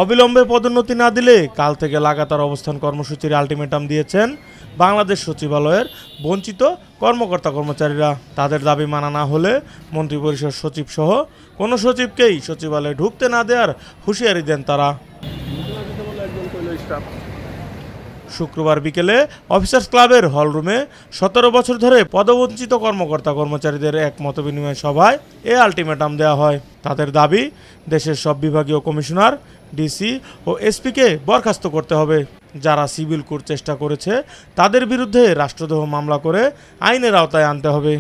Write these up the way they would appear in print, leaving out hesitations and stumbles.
অবিলম্বে পদোন্নতি না দিলে কাল থেকে লাগাতার অবস্থান কর্মসূচির আলটিমেটাম দিয়েছেন বাংলাদেশ সচিবালয়ের বঞ্চিত কর্মকর্তা কর্মচারীরা। তাদের দাবি মানা না হলে মন্ত্রিপরিষদ সচিব সহ কোনো সচিবকেই সচিবালয়ে ঢুকতে না দেওয়ার হুঁশিয়ারি দেন তারা। শুক্রবার বিকেলে অফিসার্স ক্লাবের হলরুমে 17 বছর ধরে পদবঞ্চিত কর্মকর্তা কর্মচারীদের এক মতবিনিময় সভায় এ আলটিমেটাম দেওয়া হয়। তাদের দাবি, দেশের সব বিভাগীয় কমিশনার, ডিসি ও এসপিকে বরখাস্ত করতে হবে। যারা সিভিল কোড চেষ্টা করেছে তাদের বিরুদ্ধে রাষ্ট্রদ্রোহ মামলা করে আইনের আওতায় আনতে হবে।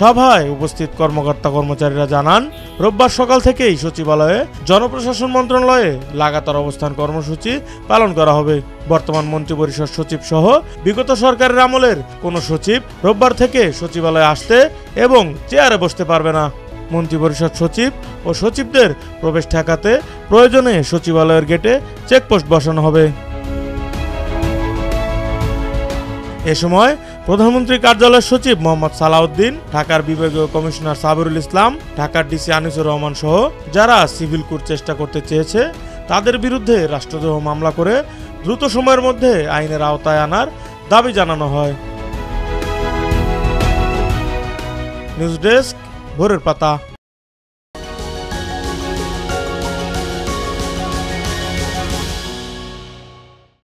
সভায় উপস্থিত কর্মকর্তা কর্মচারীরা জানান, রোববার সকাল থেকেই সচিবালয়ে জনপ্রশাসন মন্ত্রণালয়ে লাগাতার অবস্থান কর্মসূচি পালন করা হবে। বর্তমান মন্ত্রিপরিষদ সচিব সহ বিগত সরকারের আমলের কোনো সচিব রোববার থেকে সচিবালয়ে আসতে এবং চেয়ারে বসতে পারবে না। মন্ত্রিপরিষদ সচিব ও সচিবদের প্রবেশ ঠেকাতে প্রয়োজনে সচিবালয়ের গেটে চেকপোস্ট বসানো হবে। এ সময় প্রধানমন্ত্রীর কার্যালয়ের সচিব মোহাম্মদ সালাউদ্দিন, ঢাকার বিভাগীয় কমিশনার সাবরুল ইসলাম, ঢাকার ডিসি আনিসুর রহমান সহ যারা সিভিল কোড চেষ্টা করতে চেয়েছে তাদের বিরুদ্ধে রাষ্ট্রদ্রোহ মামলা করে দ্রুত সময়ের মধ্যে আইনের আওতায় আনার দাবি জানানো হয়। নিউজ ডেস্ক, ভোরের পাতা।